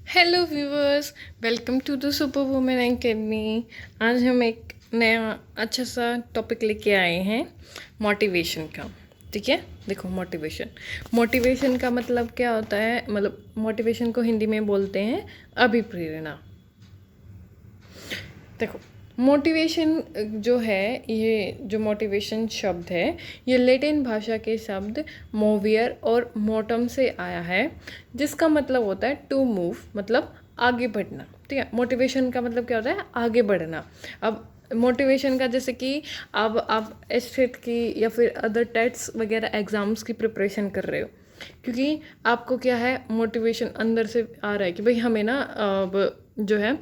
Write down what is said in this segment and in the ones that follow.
Hello viewers, welcome to the super women academy. आज हम एक नया अच्छा सा टॉपिक लेके आए हैं, मोटिवेशन का। ठीक है, देखो मोटिवेशन मोटिवेशन का मतलब क्या होता है। मतलब मोटिवेशन को हिंदी में बोलते हैं अभिप्रेरणा। देखो, मोटिवेशन जो है, ये जो मोटिवेशन शब्द है, ये लैटिन भाषा के शब्द मोवियर और मोटम से आया है, जिसका मतलब होता है टू मूव, मतलब आगे बढ़ना। ठीक है, मोटिवेशन का मतलब क्या होता है, आगे बढ़ना। अब मोटिवेशन का, जैसे कि अब आप एस्टेट की या फिर अदर टेट्स वगैरह एग्ज़ाम्स की प्रिपरेशन कर रहे हो, क्योंकि आपको क्या है, मोटिवेशन अंदर से आ रहा है कि भाई हमें ना अब जो है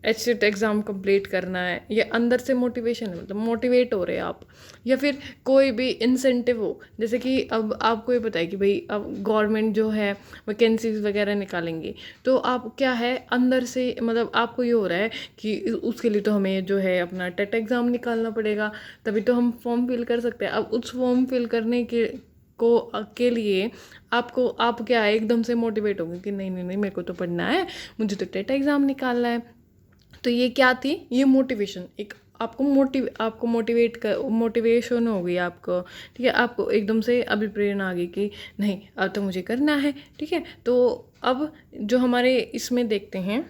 एचसीट एग्ज़ाम कंप्लीट करना है। ये अंदर से मोटिवेशन है, मतलब मोटिवेट हो रहे हैं आप। या फिर कोई भी इंसेंटिव हो, जैसे कि अब आपको ये पता है कि भाई अब गवर्नमेंट जो है वैकेंसीज वगैरह निकालेंगे, तो आप क्या है अंदर से, मतलब आपको ये हो रहा है कि उसके लिए तो हमें जो है अपना टेट एग्ज़ाम निकालना पड़ेगा, तभी तो हम फॉर्म फिल कर सकते हैं। अब उस फॉर्म फिल करने के लिए आप क्या है, एकदम से मोटिवेट होंगे कि नहीं नहीं नहीं, मेरे को तो पढ़ना है, मुझे तो टेट एग्ज़ाम निकालना है। तो ये क्या थी, ये मोटिवेशन। एक आपको मोटिवेशन हो गई आपको। ठीक है, आपको एकदम से अभिप्रेरणा आ गई कि नहीं, अब तो मुझे करना है। ठीक है, तो अब जो हमारे इसमें देखते हैं,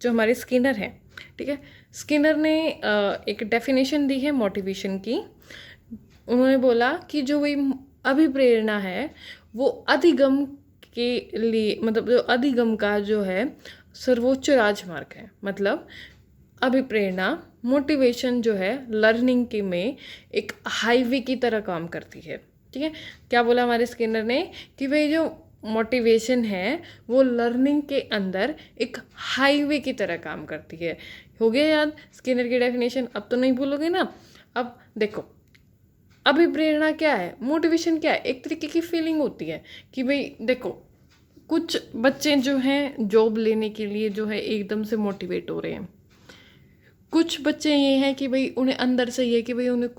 जो हमारे स्किनर हैं, ठीक है, स्किनर ने एक डेफिनेशन दी है मोटिवेशन की। उन्होंने बोला कि जो वही अभिप्रेरणा है, वो अधिगम के लिए, मतलब जो अधिगम का जो है सर्वोच्च राजमार्ग है। मतलब अभिप्रेरणा, मोटिवेशन जो है लर्निंग के में एक हाईवे की तरह काम करती है। ठीक है, क्या बोला हमारे स्किनर ने कि भाई जो मोटिवेशन है वो लर्निंग के अंदर एक हाईवे की तरह काम करती है। हो गया याद स्किनर की डेफिनेशन? अब तो नहीं भूलोगे ना। अब देखो, अभिप्रेरणा क्या है, मोटिवेशन क्या है, एक तरीके की फीलिंग होती है कि भाई देखो, कुछ बच्चे जो हैं जॉब लेने के लिए जो है एकदम से मोटिवेट हो रहे हैं। कुछ बच्चे ये हैं कि भाई उन्हें अंदर से ये है कि भाई उन्हें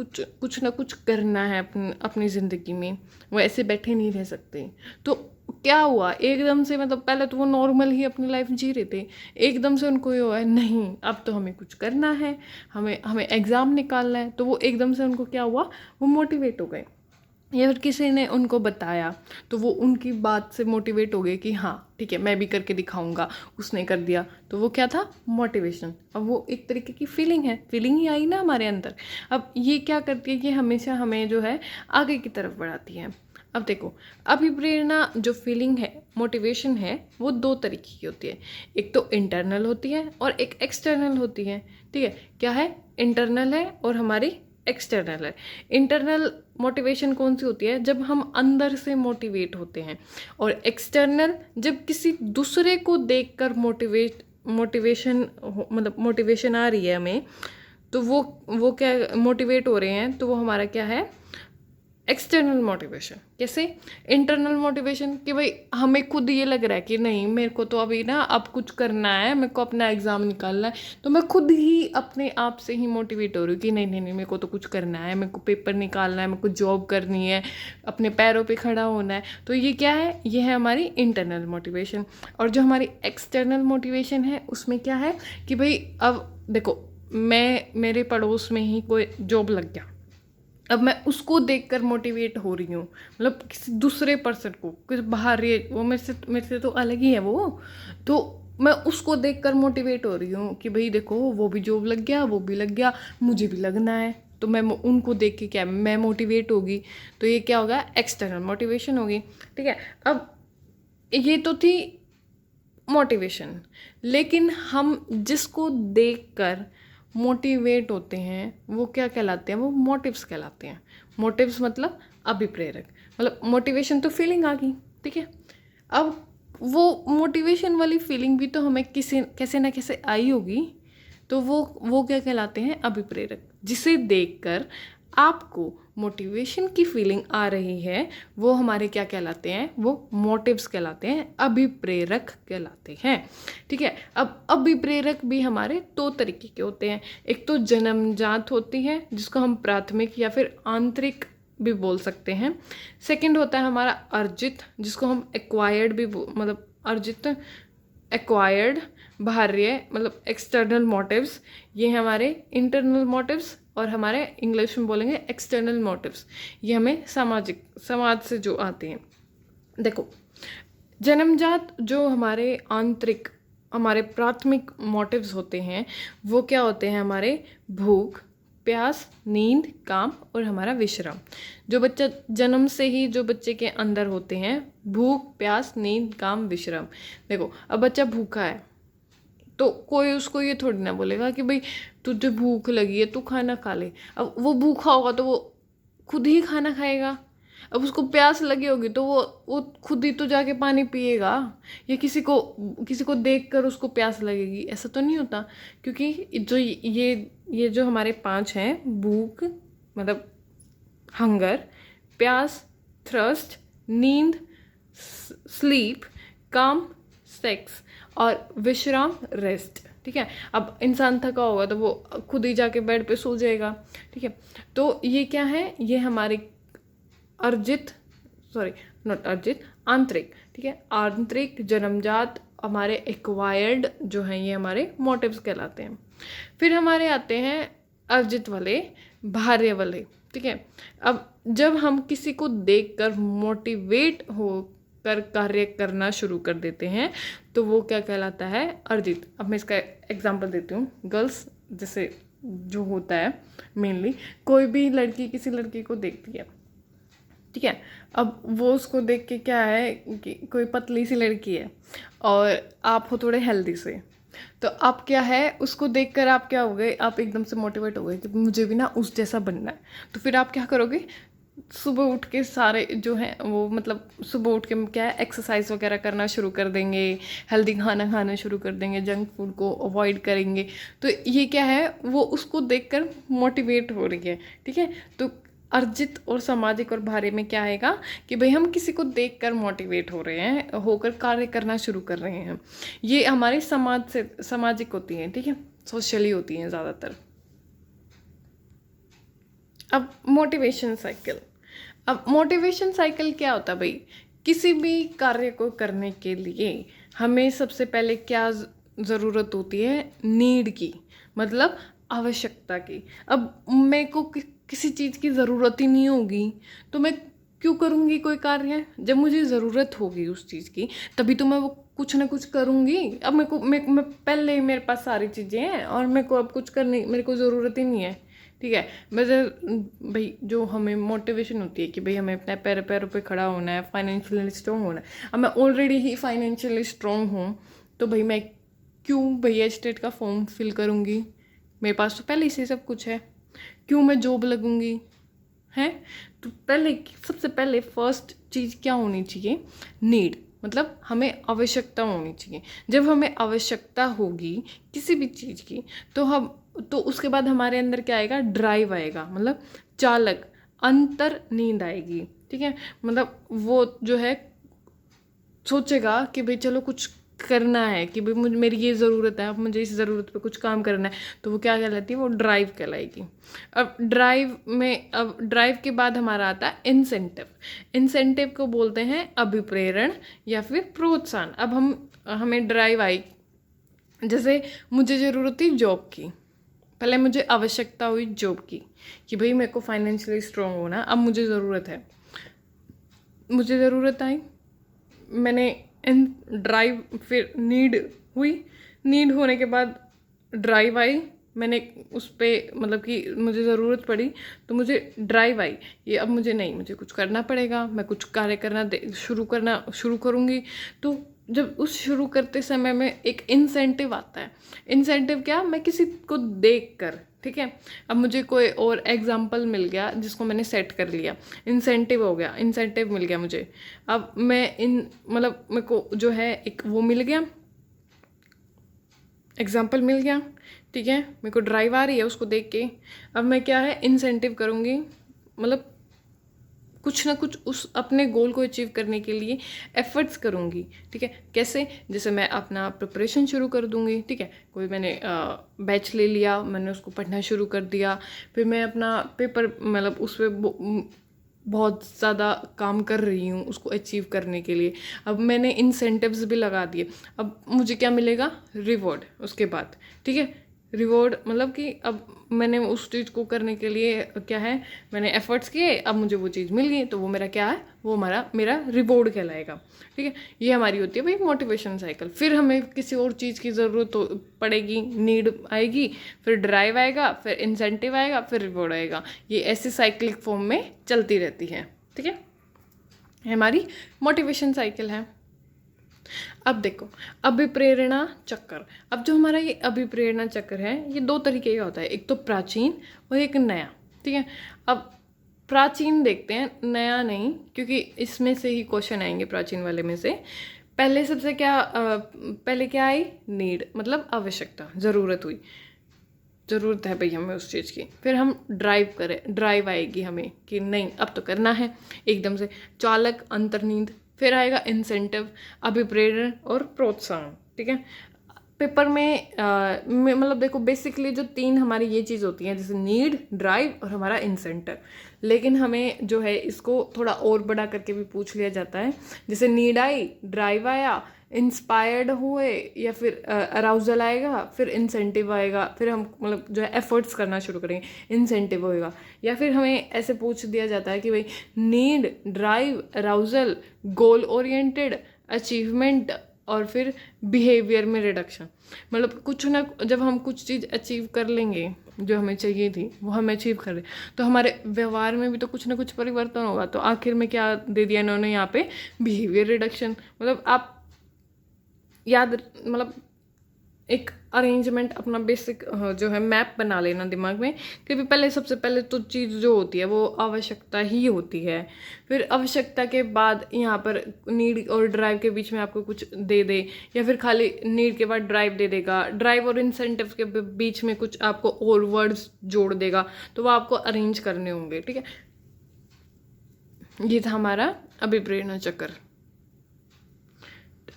कुछ ना कुछ करना है अपनी ज़िंदगी में, वो ऐसे बैठे नहीं रह सकते। तो क्या हुआ एकदम से, मतलब पहले तो वो नॉर्मल ही अपनी लाइफ जी रहे थे, एकदम से उनको ये हुआ है नहीं अब तो हमें कुछ करना है, हमें हमें एग्ज़ाम निकालना है। तो वो एकदम से उनको क्या हुआ, वो मोटिवेट हो गए, या फिर किसी ने उनको बताया, तो वो उनकी बात से मोटिवेट हो गए कि हाँ ठीक है, मैं भी करके दिखाऊंगा। उसने कर दिया, तो वो क्या था, मोटिवेशन। अब वो एक तरीके की फीलिंग है, फीलिंग ही आई ना हमारे अंदर। अब ये क्या करती है कि हमेशा हमें जो है आगे की तरफ बढ़ाती है। अब देखो, अभिप्रेरणा जो फीलिंग है, मोटिवेशन है, वो दो तरीके की होती है। एक तो इंटरनल होती है और एक एक्सटर्नल होती है। ठीक है, क्या है, इंटरनल है और हमारी एक्सटर्नल है। इंटरनल मोटिवेशन कौन सी होती है, जब हम अंदर से मोटिवेट होते हैं। और एक्सटर्नल, जब किसी दूसरे को देखकर मोटिवेशन मतलब मोटिवेशन आ रही है हमें, तो वो क्या मोटिवेट हो रहे हैं, तो वो हमारा क्या है, एक्सटर्नल मोटिवेशन। कैसे, इंटरनल मोटिवेशन कि भाई हमें खुद ये लग रहा है कि नहीं, मेरे को तो अभी ना अब कुछ करना है, मेरे को अपना एग्ज़ाम निकालना है, तो मैं खुद ही अपने आप से ही मोटिवेट हो रही हूँ कि नहीं नहीं नहीं, मेरे को तो कुछ करना है, मेरे को पेपर निकालना है, मेरे को जॉब करनी है, अपने पैरों पे खड़ा होना है। तो ये क्या है, ये है हमारी इंटरनल मोटिवेशन। और जो हमारी एक्सटर्नल मोटिवेशन है, उसमें क्या है कि भाई अब देखो, मेरे पड़ोस में ही कोई जॉब लग गया, अब मैं उसको देखकर मोटिवेट हो रही हूँ, मतलब किसी दूसरे पर्सन को, किसी बाहर, ये वो मेरे से तो अलग ही है वो, तो मैं उसको देखकर मोटिवेट हो रही हूँ कि भाई देखो, वो भी जॉब लग गया, वो भी लग गया, मुझे भी लगना है। तो मैं उनको देख के क्या, मैं मोटिवेट होगी। तो ये क्या होगा, एक्सटर्नल मोटिवेशन होगी। ठीक है, अब ये तो थी मोटिवेशन। लेकिन हम जिसको देखकर मोटिवेट होते हैं, वो क्या कहलाते हैं, वो मोटिव्स कहलाते हैं। मोटिव्स मतलब अभिप्रेरक। मतलब मोटिवेशन तो फीलिंग आ गई, ठीक है, अब वो मोटिवेशन वाली फीलिंग भी तो हमें किसी कैसे ना कैसे आई होगी, तो वो क्या कहलाते हैं, अभिप्रेरक। जिसे देखकर आपको मोटिवेशन की फीलिंग आ रही है, वो हमारे क्या कहलाते हैं, वो मोटिव्स कहलाते हैं, अभिप्रेरक कहलाते हैं। ठीक है, अब अभिप्रेरक भी हमारे दो तरीके के होते हैं। एक तो जन्मजात होती है, जिसको हम प्राथमिक या फिर आंतरिक भी बोल सकते हैं। सेकंड होता है हमारा अर्जित, जिसको हम एक्वायर्ड भी मतलब अर्जित एक्वायर्ड, बाहर्य मतलब एक्सटर्नल मोटिव्स, ये हैं हमारे इंटरनल मोटिव्स, और हमारे इंग्लिश में बोलेंगे एक्सटर्नल मोटिव्स, ये हमें समाज से जो आते हैं। देखो, जन्मजात जो हमारे आंतरिक, हमारे प्राथमिक मोटिव्स होते हैं वो क्या होते हैं? हमारे भूख, प्यास, नींद, काम और हमारा विश्राम। जो बच्चा जन्म से ही जो बच्चे के अंदर होते हैं, भूख, प्यास, नींद, काम, विश्राम। देखो, अब बच्चा भूखा है तो कोई उसको ये थोड़ी ना बोलेगा कि भाई तुझे भूख लगी है, तू खाना खा ले। अब वो भूखा होगा तो वो खुद ही खाना खाएगा। अब उसको प्यास लगी होगी तो वो खुद ही तो जाके पानी पिएगा, या किसी को देखकर उसको प्यास लगेगी? ऐसा तो नहीं होता, क्योंकि जो ये जो हमारे 5 हैं, भूख मतलब हंगर, प्यास थ्रस्ट, नींद स्लीप, काम सेक्स, और विश्राम रेस्ट। ठीक है, अब इंसान थका होगा तो वो खुद ही जाके बेड पे सो जाएगा। ठीक है, तो ये क्या है? ये हमारी आंतरिक, ठीक है, आंतरिक जन्मजात हमारे एक्वायर्ड जो हैं, ये हमारे मोटिव्स कहलाते हैं। फिर हमारे आते हैं अर्जित वाले, बाहर्य वाले। ठीक है, अब जब हम किसी को देखकर मोटिवेट होकर कार्य करना शुरू कर देते हैं तो वो क्या कहलाता है? अर्जित। अब मैं इसका एग्जांपल देती हूँ। गर्ल्स जैसे जो होता है, मेनली कोई भी लड़की किसी लड़की को देखती है, ठीक है, अब वो उसको देख के क्या है कि कोई पतली सी लड़की है और आप हो थोड़े हेल्दी से, तो आप क्या है, उसको देखकर आप क्या हो गए? आप एकदम से मोटिवेट हो गए कि मुझे भी ना उस जैसा बनना है। तो फिर आप क्या करोगे? सुबह उठ के सारे जो हैं वो मतलब सुबह उठ के क्या है, एक्सरसाइज वगैरह करना शुरू कर देंगे, हेल्दी खाना खाना शुरू कर देंगे, जंक फूड को अवॉइड करेंगे। तो ये क्या है, वो उसको देखकर मोटिवेट हो रही है। ठीक है, तो अर्जित और सामाजिक और बाहरी में क्या आएगा कि भाई हम किसी को देखकर मोटिवेट हो रहे हैं, होकर कार्य करना शुरू कर रहे हैं। ये हमारे समाज से सामाजिक होती हैं, ठीक है, सोशली होती हैं ज़्यादातर। अब मोटिवेशन साइकिल। अब मोटिवेशन साइकिल क्या होता है भाई? किसी भी कार्य को करने के लिए हमें सबसे पहले क्या ज़रूरत होती है? नीड की, मतलब आवश्यकता की। अब मेरे को किसी चीज़ की ज़रूरत ही नहीं होगी तो मैं क्यों करूँगी कोई कार्य? जब मुझे ज़रूरत होगी उस चीज़ की तभी तो मैं वो कुछ ना कुछ करूँगी। अब मैं पहले ही मेरे पास सारी चीज़ें हैं और मेरे को अब कुछ करने मेरे को ज़रूरत ही नहीं है। ठीक है, वैसे भाई जो हमें मोटिवेशन होती है कि भाई हमें अपने पैरों पे खड़ा होना है, फाइनेंशियली स्ट्रॉन्ग होना है। अब मैं ऑलरेडी ही फाइनेंशियली स्ट्रॉन्ग हूँ तो भाई मैं क्यों भैया स्टेट का फॉर्म फिल करूँगी? मेरे पास तो पहले से सब कुछ है, क्यों मैं जॉब लगूँगी? हैं? तो सबसे पहले फर्स्ट चीज़ क्या होनी चाहिए? नीड, मतलब हमें आवश्यकता होनी चाहिए। जब हमें आवश्यकता होगी किसी भी चीज़ की तो उसके बाद हमारे अंदर क्या आएगा? ड्राइव आएगा, मतलब चालक अंतर नींद आएगी। ठीक है, मतलब वो जो है सोचेगा कि भाई चलो कुछ करना है, कि भाई मेरी ये ज़रूरत है, अब मुझे इस ज़रूरत पे कुछ काम करना है, तो वो क्या कहलाती है? वो ड्राइव कहलाएगी। अब ड्राइव के बाद हमारा आता है इंसेंटिव। इंसेंटिव को बोलते हैं अभिप्रेरण या फिर प्रोत्साहन। अब हमें ड्राइव आई, जैसे मुझे ज़रूरत थी जॉब की, पहले मुझे आवश्यकता हुई जॉब की कि भाई मेरे को फाइनेंशियली स्ट्रॉन्ग होना, अब मुझे ज़रूरत है, मुझे ज़रूरत आई, मैंने ड्राइव, फिर नीड हुई, नीड होने के बाद ड्राइव आई, मैंने उस पर मतलब कि मुझे ज़रूरत पड़ी तो मुझे ड्राइव आई, ये अब मुझे कुछ करना पड़ेगा, मैं कुछ कार्य करना शुरू करूँगी। तो जब उस शुरू करते समय में एक इंसेंटिव आता है। इंसेंटिव क्या? मैं किसी को देख कर, ठीक है, अब मुझे कोई और एग्जाम्पल मिल गया जिसको मैंने सेट कर लिया, इंसेंटिव हो गया, इंसेंटिव मिल गया मुझे। अब मतलब मेरे को जो है एक वो मिल गया, एग्जाम्पल मिल गया, ठीक है, मेरे को ड्राइव आ रही है उसको देख के। अब मैं क्या है, इंसेंटिव करूँगी, मतलब कुछ ना कुछ उस अपने गोल को अचीव करने के लिए एफर्ट्स करूँगी। ठीक है, कैसे? जैसे मैं अपना प्रिपरेशन शुरू कर दूँगी। ठीक है, कोई मैंने बैच ले लिया, मैंने उसको पढ़ना शुरू कर दिया, फिर मैं अपना पेपर मतलब उस पर बहुत ज़्यादा काम कर रही हूँ उसको अचीव करने के लिए, अब मैंने इंसेंटिव्स भी लगा दिए, अब मुझे क्या मिलेगा, रिवॉर्ड उसके बाद। ठीक है, रिवॉर्ड मतलब कि अब मैंने उस चीज़ को करने के लिए क्या है, मैंने एफर्ट्स किए, अब मुझे वो चीज़ मिल गई, तो वो मेरा क्या है, वो मेरा रिवॉर्ड कहलाएगा। ठीक है, ये हमारी होती है भाई मोटिवेशन साइकिल। फिर हमें किसी और चीज़ की ज़रूरत पड़ेगी, नीड आएगी, फिर ड्राइव आएगा, फिर इंसेंटिव आएगा, फिर रिवॉर्ड आएगा। ये ऐसी साइक्लिक फॉर्म में चलती रहती है। ठीक है, हमारी मोटिवेशन साइकिल है। अब देखो, अभिप्रेरणा चक्र। अब जो हमारा ये अभिप्रेरणा चक्र है, ये दो तरीके का होता है, एक तो प्राचीन और एक नया। ठीक है, अब प्राचीन देखते हैं, नया नहीं, क्योंकि इसमें से ही क्वेश्चन आएंगे प्राचीन वाले में से। पहले सबसे पहले क्या आई, नीड, मतलब आवश्यकता, ज़रूरत हुई, ज़रूरत है भाई हमें उस चीज़ की। फिर हम ड्राइव आएगी हमें कि नहीं अब तो करना है, एकदम से चालक, अंतर्निहित। फिर आएगा इंसेंटिव, अभिप्रेरण और प्रोत्साहन। ठीक है, पेपर में मतलब देखो बेसिकली जो तीन हमारी ये चीज़ होती हैं, जैसे नीड, ड्राइव और हमारा इंसेंटिव। लेकिन हमें जो है इसको थोड़ा और बड़ा करके भी पूछ लिया जाता है, जैसे नीड आई, ड्राइव आया, इंस्पायर्ड हुए, या फिर अराउजल आएगा, फिर इंसेंटिव आएगा, फिर हम मतलब जो है एफर्ट्स करना शुरू करेंगे, इंसेंटिव होएगा। या फिर हमें ऐसे पूछ दिया जाता है कि भाई need, drive, arousal, goal oriented, achievement और फिर बिहेवियर में रिडक्शन। मतलब कुछ ना, जब हम कुछ चीज़ अचीव कर लेंगे जो हमें चाहिए थी, वो हम अचीव कर रहे, तो हमारे व्यवहार में भी तो कुछ ना कुछ परिवर्तन होगा। तो आखिर में क्या दे दिया इन्होंने यहाँ पे, बिहेवियर रिडक्शन। मतलब आप याद, मतलब एक अरेंजमेंट अपना बेसिक जो है मैप बना लेना दिमाग में, क्योंकि पहले सबसे पहले तो चीज़ जो होती है वो आवश्यकता ही होती है। फिर आवश्यकता के बाद यहाँ पर नीड और ड्राइव के बीच में आपको कुछ दे दे, या फिर खाली नीड के बाद ड्राइव दे देगा, ड्राइव और इंसेंटिव के बीच में कुछ आपको और वर्ड्स जोड़ देगा, तो वो आपको अरेंज करने होंगे। ठीक है, ये था हमारा अभिप्रेरणा चक्र।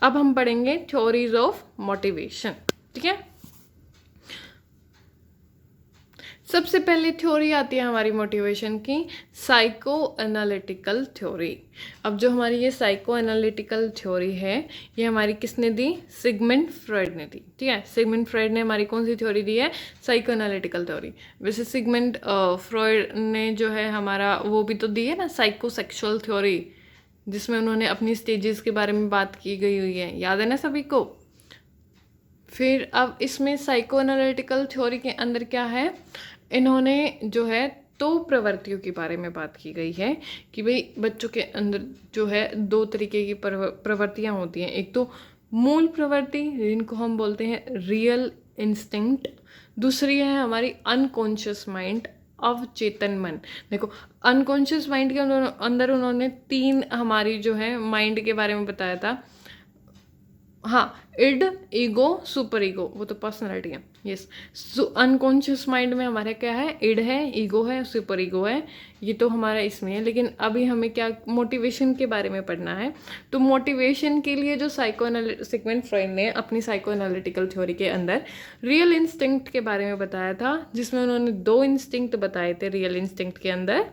अब हम पढ़ेंगे थ्योरीज ऑफ मोटिवेशन। ठीक है, सबसे पहले थ्योरी आती है हमारी मोटिवेशन की, साइको एनालिटिकल थ्योरी। अब जो हमारी ये साइको एनालिटिकल थ्योरी है, ये हमारी किसने दी, सिगमंड फ्रॉइड ने दी। ठीक है, सिगमंड फ्रॉइड ने हमारी कौन सी थ्योरी दी है, साइको एनालिटिकल थ्योरी। वैसे सिगमंड फ्रॉइड ने जो है हमारा वो भी तो दी है ना, साइको सेक्सुअल थ्योरी, जिसमें उन्होंने अपनी स्टेजेस के बारे में बात की गई हुई है, याद है ना सभी को। फिर अब इसमें साइको एनालिटिकल थ्योरी के अंदर क्या है, इन्होंने जो है दो प्रवृत्तियों के बारे में बात की गई है कि भाई बच्चों के अंदर जो है दो तरीके की प्रवृत्तियां होती हैं। एक तो मूल प्रवृत्ति, जिनको हम बोलते हैं रियल इंस्टिंक्ट। दूसरी है हमारी अनकॉन्शियस माइंड, अवचेतन मन। देखो, अनकॉन्शियस माइंड के अंदर उन्होंने तीन हमारी जो है माइंड के बारे में बताया था। हाँ, इड, ईगो, सुपर ईगो, वो तो पर्सनैलिटी है। यस, अनकॉन्शियस माइंड में हमारा क्या है, इड है, ईगो है, सुपर ईगो है, ये तो हमारा इसमें है। लेकिन अभी हमें क्या मोटिवेशन के बारे में पढ़ना है। तो मोटिवेशन के लिए जो सिगमंड फ्रॉइड ने अपनी साइको एनालिटिकल थ्योरी के अंदर रियल इंस्टिंक्ट के बारे में बताया था, जिसमें उन्होंने दो इंस्टिंक्ट बताए थे रियल इंस्टिंक्ट के अंदर,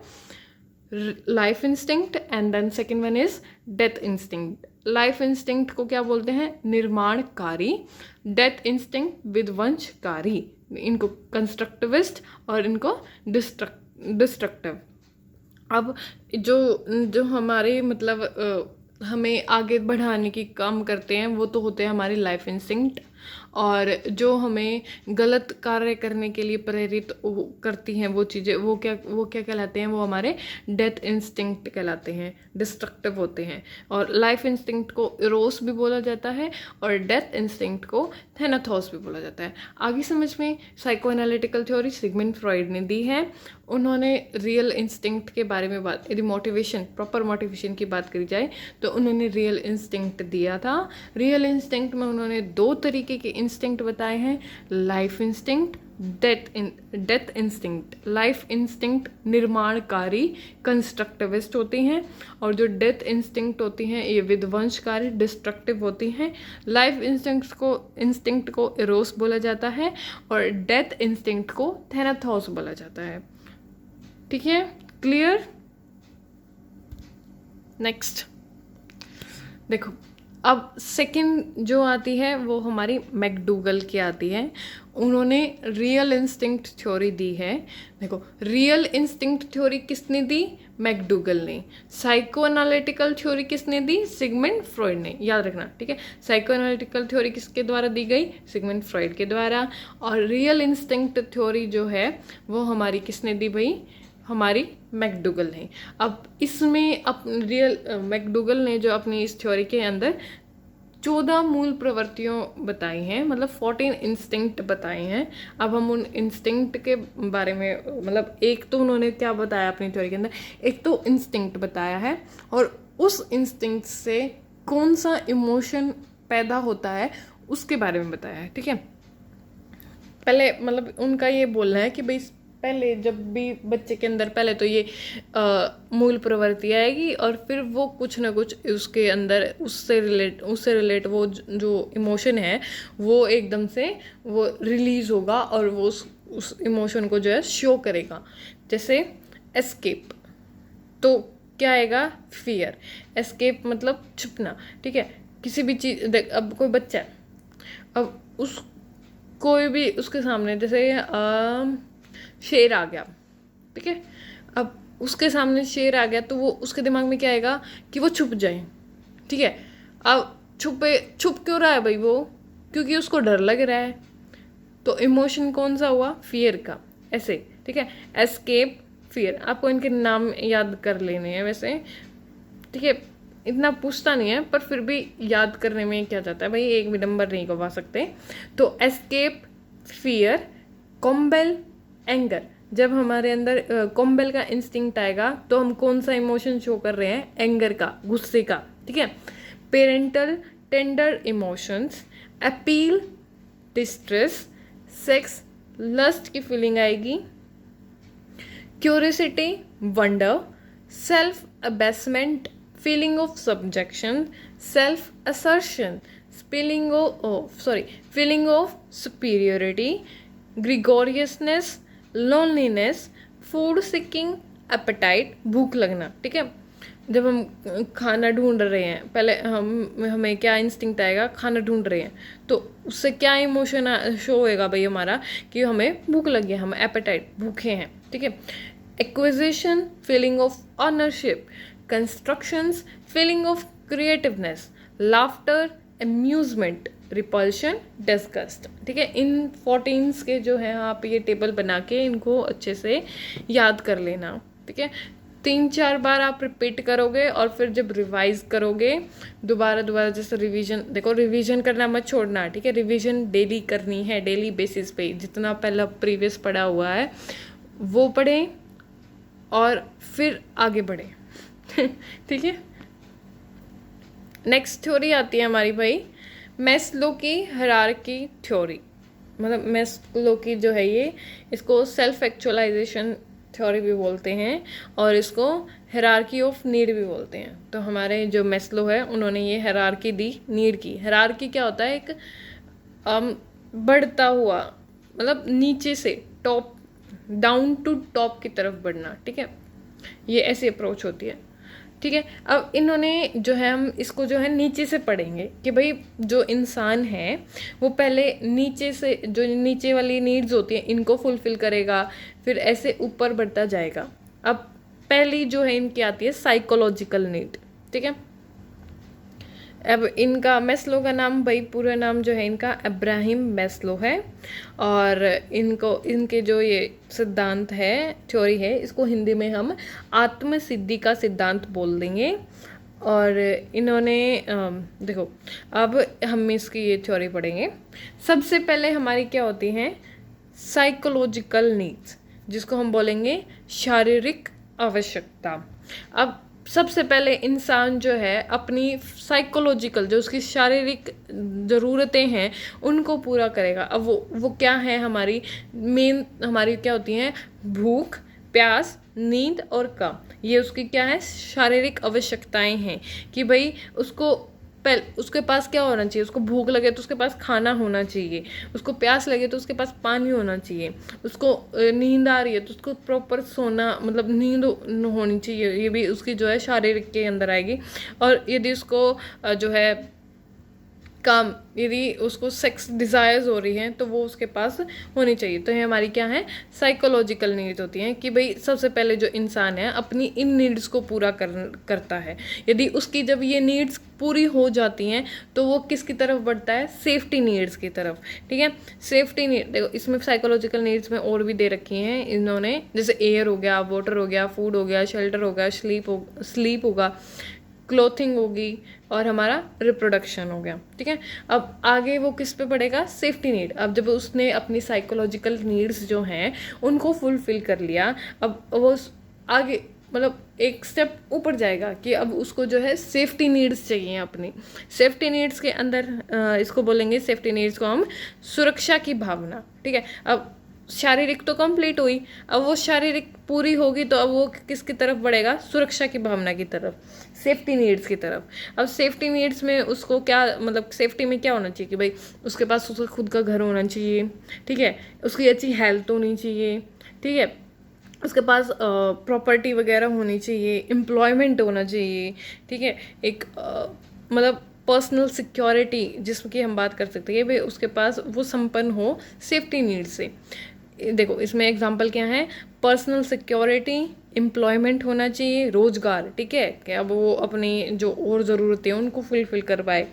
life instinct and then second one is death instinct. Life instinct को क्या बोलते हैं, निर्माणकारी। Death instinct विध्वंसकारी। इनको कंस्ट्रक्टिविस्ट और इनको डिस्ट्रक्टिव। अब जो हमारे मतलब हमें आगे बढ़ाने की काम करते हैं, वो तो होते हैं हमारी लाइफ इंस्टिंक्ट। और जो हमें गलत कार्य करने के लिए प्रेरित करती हैं वो चीज़ें, वो क्या कहलाते हैं, वो हमारे डेथ इंस्टिंक्ट कहलाते हैं, डिस्ट्रक्टिव होते हैं। और लाइफ इंस्टिंक्ट को इरोस भी बोला जाता है और डेथ इंस्टिंक्ट को थैनाथोस भी बोला जाता है। आगे समझ में, psycho analytical theory Sigmund Freud ने दी है। उन्होंने रियल इंस्टिंक्ट के बारे में बात, यदि मोटिवेशन, प्रॉपर मोटिवेशन की बात करी जाए तो उन्होंने रियल इंस्टिंक्ट दिया था। रियल इंस्टिंक्ट में उन्होंने दो तरीके के इंस्टिंक्ट बताए हैं, life instinct, death instinct. Life instinct निर्माणकारी, कंस्ट्रक्टिविस्ट होती हैं, और जो डेथ इंस्टिंक्ट होती हैं ये विध्वंसकारी, डिस्ट्रक्टिव होती हैं। लाइफ इंस्टिंक्ट को इरोस बोला जाता है और डेथ इंस्टिंक्ट को थैनाथोस बोला जाता है। ठीक है, क्लियर। नेक्स्ट देखो, अब सेकंड जो आती है वो हमारी मैकडूगल की आती है। उन्होंने रियल इंस्टिंक्ट थ्योरी दी है। देखो, रियल इंस्टिंक्ट थ्योरी किसने दी? मैकडूगल ने। साइको एनालिटिकल थ्योरी किसने दी? सिगमंड फ्रॉइड ने। याद रखना, ठीक है। साइको एनालिटिकल थ्योरी किसके द्वारा दी गई? सिगमंड फ्रॉइड के द्वारा। और रियल इंस्टिंक्ट थ्योरी जो है वो हमारी किसने दी भाई? हमारी मैकडूगल ने। अब इसमें मैकडूगल ने जो अपनी इस थ्योरी के अंदर 14 मूल प्रवृत्तियों बताई हैं, मतलब 14 इंस्टिंक्ट बताए हैं। अब हम उन इंस्टिंक्ट के बारे में, मतलब एक तो उन्होंने क्या बताया अपनी थ्योरी के अंदर, एक तो इंस्टिंक्ट बताया है और उस इंस्टिंक्ट से कौन सा इमोशन पैदा होता है उसके बारे में बताया है, ठीक है। पहले मतलब उनका ये बोलना है कि भाई पहले जब भी बच्चे के अंदर पहले तो ये मूल प्रवृत्ति आएगी और फिर वो कुछ ना कुछ उसके अंदर उससे रिलेट वो जो इमोशन है वो एकदम से वो रिलीज होगा और वो उस इमोशन को जो है शो करेगा। जैसे एस्केप, तो क्या आएगा? फियर। एस्केप मतलब छुपना, ठीक है। किसी भी चीज़, देख अब कोई बच्चा है, अब उस कोई भी उसके सामने जैसे शेर आ गया, ठीक है। अब उसके सामने शेर आ गया तो वो उसके दिमाग में क्या आएगा कि वो छुप जाए, ठीक है। अब छुप क्यों रहा है भाई वो? क्योंकि उसको डर लग रहा है। तो इमोशन कौन सा हुआ? फियर का। ऐसे, ठीक है। Escape, fear. आपको इनके नाम याद कर लेने हैं वैसे, ठीक है। इतना पूछता नहीं है पर फिर भी याद करने में क्या जाता है भाई, एक भी नंबर नहीं गवा सकते। तो एस्केप, फियर, कॉम्बेल, एंगर। जब हमारे अंदर कॉम्बेल का इंस्टिंक्ट आएगा तो हम कौन सा इमोशन शो कर रहे हैं? एंगर का, गुस्से का, ठीक है। Parental, tender emotions, appeal, distress, sex, lust की फीलिंग आएगी, curiosity, wonder, self abasement, feeling of subjection, self assertion, feeling of superiority, gregariousness, loneliness, food seeking, appetite, भूख लगना, ठीक है। जब हम खाना ढूंढ रहे हैं, पहले हमें क्या इंस्टिंक्ट आएगा? खाना ढूंढ रहे हैं तो उससे क्या इमोशन शो होएगा भाई हमारा कि हमें भूख लगी है, हम एपेटाइट, भूखे हैं, ठीक है। Acquisition, feeling of ownership, constructions, feeling of creativeness, laughter, amusement, repulsion, disgust, ठीक है। इन 14 के जो है आप ये टेबल बना के इनको अच्छे से याद कर लेना, ठीक है। 3-4 बार आप रिपीट करोगे और फिर जब रिवाइज करोगे दोबारा जैसे रिवीजन, देखो रिवीजन करना मत छोड़ना, ठीक है। रिवीजन डेली करनी है, डेली बेसिस पे जितना पहला प्रीवियस पढ़ा हुआ है वो पढ़ें और फिर आगे बढ़ें ठीक है। नेक्स्ट थ्योरी आती है हमारी भाई मैस्लो की हायरार्की थ्योरी। मतलब मैस्लो की जो है ये, इसको सेल्फ एक्चुअलाइजेशन थ्योरी भी बोलते हैं और इसको हायरार्की ऑफ नीड भी बोलते हैं। तो हमारे जो मैस्लो है उन्होंने ये हायरार्की दी नीड की। हायरार्की क्या होता है? एक बढ़ता हुआ, मतलब नीचे से टॉप, डाउन टू टॉप की तरफ बढ़ना, ठीक है। ये ऐसी अप्रोच होती है, ठीक है। अब इन्होंने जो है, हम इसको जो है नीचे से पढ़ेंगे कि भाई जो इंसान है वो पहले नीचे से, जो नीचे वाली नीड्स होती हैं इनको फुलफिल करेगा, फिर ऐसे ऊपर बढ़ता जाएगा। अब पहली जो है इनकी आती है साइकोलॉजिकल नीड, ठीक है। अब इनका मैस्लो का नाम, भाई पूरा नाम जो है इनका अब्राहम मैस्लो है और इनके जो ये सिद्धांत है, थ्योरी है, इसको हिंदी में हम आत्मसिद्धि का सिद्धांत बोल देंगे। और इन्होंने देखो, अब हम इसकी ये थ्योरी पढ़ेंगे। सबसे पहले हमारी क्या होती हैं? साइकोलॉजिकल नीड्स, जिसको हम बोलेंगे शारीरिक आवश्यकता। अब सबसे पहले इंसान जो है अपनी साइकोलॉजिकल, जो उसकी शारीरिक ज़रूरतें हैं उनको पूरा करेगा। अब वो क्या है? हमारी मेन, हमारी क्या होती हैं? भूख, प्यास, नींद और काम। ये उसकी क्या है? शारीरिक आवश्यकताएं हैं कि भाई उसको पहले उसके पास क्या होना चाहिए, उसको भूख लगे तो उसके पास खाना होना चाहिए, उसको प्यास लगे तो उसके पास पानी होना चाहिए, उसको नींद आ रही है तो उसको प्रॉपर सोना मतलब नींद होनी चाहिए, ये भी उसकी जो है शारीरिक के अंदर आएगी। और यदि उसको जो है काम, यदि उसको सेक्स डिज़ायर्स हो रही हैं तो वो उसके पास होनी चाहिए। तो ये हमारी क्या है, साइकोलॉजिकल नीड्स होती हैं कि भाई सबसे पहले जो इंसान है अपनी इन नीड्स को पूरा करता है। यदि उसकी जब ये नीड्स पूरी हो जाती हैं तो वो किसकी तरफ बढ़ता है, सेफ्टी नीड्स की तरफ। ठीक है, सेफ्टी नीड देखो इसमें साइकोलॉजिकल नीड्स में और भी दे रखी हैं इन्होंने, जैसे एयर हो गया, वाटर हो गया, फूड हो गया, शेल्टर हो गया, स्लीप होगा, क्लोथिंग होगी और हमारा रिप्रोडक्शन हो गया। ठीक है, अब आगे वो किस पे पड़ेगा, सेफ्टी नीड। अब जब उसने अपनी साइकोलॉजिकल नीड्स जो हैं उनको फुलफिल कर लिया, अब वो आगे मतलब एक स्टेप ऊपर जाएगा कि अब उसको जो है सेफ्टी नीड्स चाहिए अपनी। सेफ्टी नीड्स के अंदर इसको बोलेंगे, सेफ्टी नीड्स को हम सुरक्षा की भावना। ठीक है, अब शारीरिक तो कंप्लीट हुई, अब वो शारीरिक पूरी होगी तो अब वो किसकी तरफ बढ़ेगा, सुरक्षा की भावना की तरफ, सेफ्टी नीड्स की तरफ। अब सेफ्टी नीड्स में उसको क्या मतलब, सेफ्टी में क्या होना चाहिए कि भाई उसके पास उसका खुद का घर होना चाहिए। ठीक है, उसकी अच्छी हेल्थ होनी चाहिए। ठीक है, उसके पास प्रॉपर्टी वगैरह होनी चाहिए, एम्प्लॉयमेंट होना चाहिए। ठीक है, एक मतलब पर्सनल सिक्योरिटी जिसकी हम बात कर सकते हैं भाई उसके पास वो संपन्न हो सेफ्टी नीड से। देखो इसमें एग्जांपल क्या है, पर्सनल सिक्योरिटी, एम्प्लॉयमेंट होना चाहिए, रोजगार। ठीक है, कि अब वो अपनी जो और ज़रूरतें हैं उनको फुलफिल कर पाए,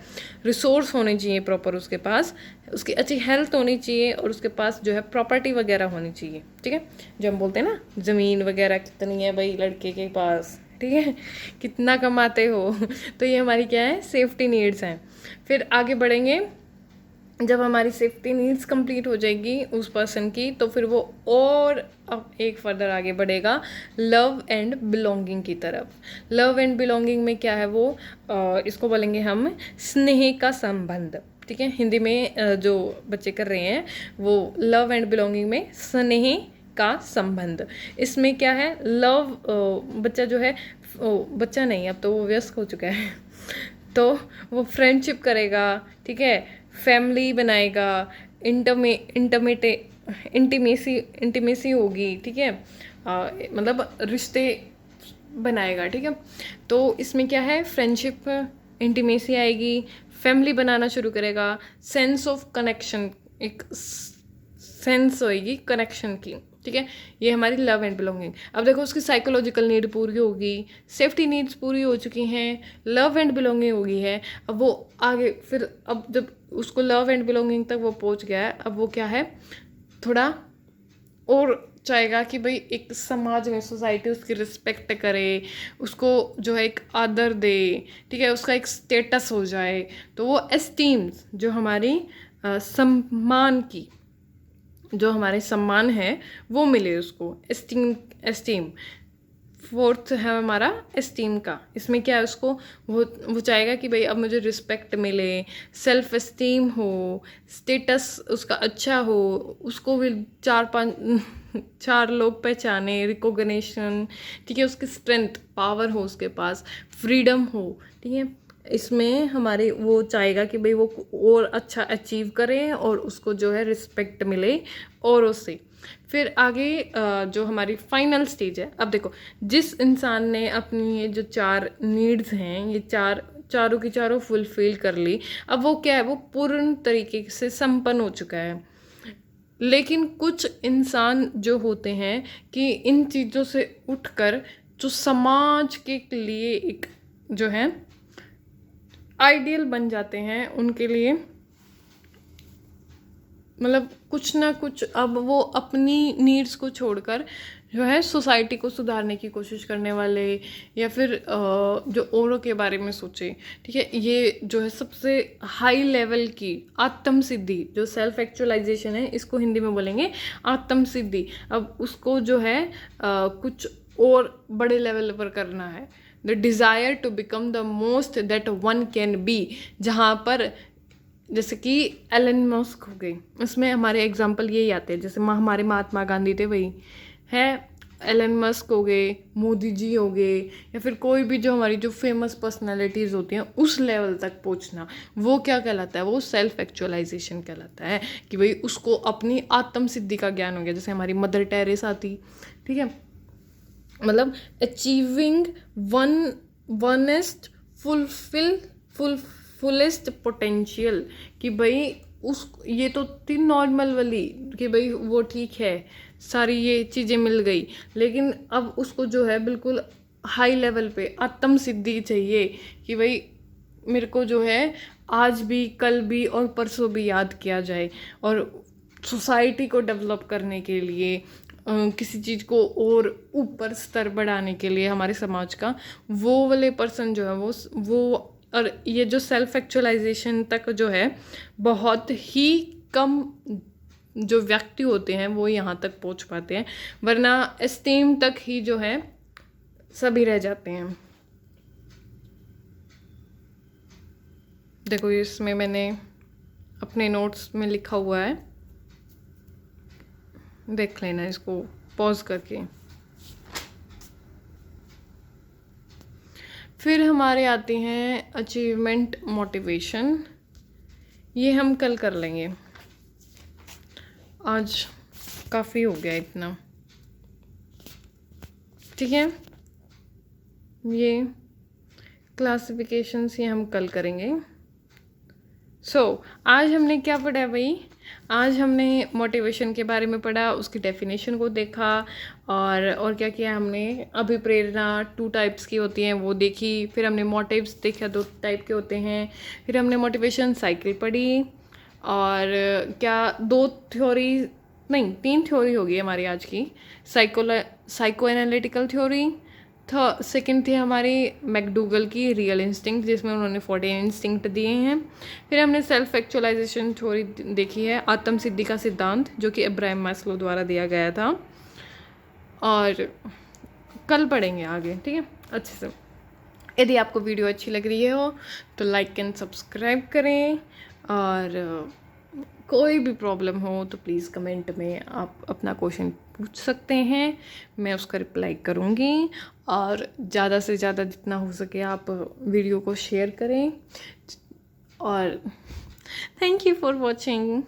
रिसोर्स होने चाहिए प्रॉपर उसके पास, उसकी अच्छी हेल्थ होनी चाहिए और उसके पास जो है प्रॉपर्टी वगैरह होनी चाहिए। ठीक है, जो हम बोलते हैं ना ज़मीन वगैरह कितनी है भाई लड़के के पास, ठीक है, कितना कमाते हो तो ये हमारी क्या है, सेफ्टी नीड्स हैं। फिर आगे बढ़ेंगे, जब हमारी सेफ्टी नीड्स कंप्लीट हो जाएगी उस पर्सन की तो फिर वो और अब एक फर्दर आगे बढ़ेगा लव एंड बिलोंगिंग की तरफ। लव एंड बिलोंगिंग में क्या है वो इसको बोलेंगे हम स्नेह का संबंध। ठीक है, हिंदी में जो बच्चे कर रहे हैं वो लव एंड बिलोंगिंग में स्नेह का संबंध। इसमें क्या है, लव बच्चा जो है बच्चा नहीं, अब तो वो व्यस्क हो चुका है तो वो फ्रेंडशिप करेगा। ठीक है, फैमिली बनाएगा, इंटीमेसी होगी। ठीक है, मतलब रिश्ते बनाएगा। ठीक है, तो इसमें क्या है, फ्रेंडशिप, इंटीमेसी आएगी, फैमिली बनाना शुरू करेगा, सेंस ऑफ कनेक्शन, एक सेंस होएगी कनेक्शन की। ठीक है, ये हमारी लव एंड बिलोंगिंग। अब देखो उसकी साइकोलॉजिकल नीड पूरी होगी, सेफ्टी नीड्स पूरी हो चुकी हैं, लव एंड बिलोंगिंग हो गई है। अब वो आगे फिर अब जब उसको लव एंड बिलोंगिंग तक वो पहुंच गया है, अब वो क्या है, थोड़ा और चाहेगा कि भाई एक समाज में सोसाइटी उसकी रिस्पेक्ट करे, उसको जो है एक आदर दे। ठीक है, उसका एक स्टेटस हो जाए, तो वो एस्टीम जो हमारी सम्मान की, जो हमारे सम्मान है वो मिले उसको, एस्टीम। फोर्थ है हमारा एस्टीम का, इसमें क्या है उसको वो चाहेगा कि भाई अब मुझे रिस्पेक्ट मिले, सेल्फ एस्टीम हो, स्टेटस उसका अच्छा हो, उसको भी 4 लोग पहचाने, रिकॉग्निशन। ठीक है, उसकी स्ट्रेंथ, पावर हो उसके पास, फ्रीडम हो। ठीक है, इसमें हमारे वो चाहेगा कि भाई वो और अच्छा अचीव करें और उसको जो है रिस्पेक्ट मिले और उससे फिर आगे जो हमारी फाइनल स्टेज है। अब देखो जिस इंसान ने अपनी ये जो 4 नीड्स हैं ये चारों की चारों फुलफिल कर ली, अब वो क्या है, वो पूर्ण तरीके से संपन्न हो चुका है। लेकिन कुछ इंसान जो होते हैं कि इन चीज़ों से उठकर जो समाज के लिए एक जो है आइडियल बन जाते हैं, उनके लिए मतलब कुछ ना कुछ अब वो अपनी नीड्स को छोड़कर जो है सोसाइटी को सुधारने की कोशिश करने वाले, या फिर जो औरों के बारे में सोचे। ठीक है, ये जो है सबसे हाई लेवल की आत्म सिद्धि, जो सेल्फ एक्चुअलाइजेशन है, इसको हिंदी में बोलेंगे आत्म सिद्धि। अब उसको जो है कुछ और बड़े लेवल पर करना है, the desire to become the most that one can be, जहाँ पर जैसे कि एलन मस्क हो गई, उसमें हमारे एग्जाम्पल यही आते हैं, जैसे हमारे महात्मा गांधी थे वही है, एलन मस्क हो गए, मोदी जी हो गए, या फिर कोई भी जो हमारी जो फेमस पर्सनालिटीज़ होती हैं उस लेवल तक पहुंचना, वो क्या कहलाता है? वो सेल्फ एक्चुअलाइजेशन कहलाता है। कि भाई उसको अपनी आत्म सिद्धि का ज्ञान हो गया। जैसे हमारी मदर टेरेसा थी, ठीक है, मतलब अचीविंग वनेस्ट फुलेस्ट पोटेंशियल, कि भाई उस ये तो थी नॉर्मल वाली कि भाई वो ठीक है, सारी ये चीज़ें मिल गई, लेकिन अब उसको जो है बिल्कुल हाई लेवल पे आत्म सिद्धि चाहिए कि भाई मेरे को जो है आज भी, कल भी और परसों भी याद किया जाए। और सोसाइटी को डेवलप करने के लिए, किसी चीज़ को और ऊपर स्तर बढ़ाने के लिए हमारे समाज का, वो वाले पर्सन जो है वो और ये जो सेल्फ एक्चुअलाइजेशन तक जो है बहुत ही कम जो व्यक्ति होते हैं वो यहाँ तक पहुँच पाते हैं, वरना एस्टीम तक ही जो है सभी रह जाते हैं। देखो इसमें मैंने अपने नोट्स में लिखा हुआ है, देख लेना इसको पॉज करके। फिर हमारे आते हैं अचीवमेंट मोटिवेशन, ये हम कल कर लेंगे, आज काफ़ी हो गया इतना, ठीक है। ये क्लासिफिकेशंस ये हम कल करेंगे। आज हमने क्या पढ़ा है भाई? आज हमने मोटिवेशन के बारे में पढ़ा, उसकी डेफिनेशन को देखा, और क्या किया हमने? अभिप्रेरणा 2 टाइप्स की होती हैं वो देखी, फिर हमने मोटिव्स देखा 2 टाइप के होते हैं, फिर हमने मोटिवेशन साइकिल पढ़ी, और क्या 2 थ्योरी नहीं 3 थ्योरी होगी हमारी आज की। साइको एनालिटिकल थ्योरी सेकंड थी हमारी मैकडूगल की रियल इंस्टिंक्ट, जिसमें उन्होंने 14 इंस्टिंक्ट दिए हैं। फिर हमने सेल्फ एक्चुअलाइजेशन थ्योरी देखी है, आत्म सिद्धि का सिद्धांत, जो कि अब्राहम मैस्लो द्वारा दिया गया था, और कल पढ़ेंगे आगे, ठीक है, अच्छे से। यदि आपको वीडियो अच्छी लग रही हो तो लाइक एंड सब्सक्राइब करें, और कोई भी प्रॉब्लम हो तो प्लीज़ कमेंट में आप अपना क्वेश्चन पूछ सकते हैं, मैं उसका रिप्लाई करूँगी। और ज़्यादा से ज़्यादा जितना हो सके आप वीडियो को शेयर करें, और थैंक यू फॉर वॉचिंग।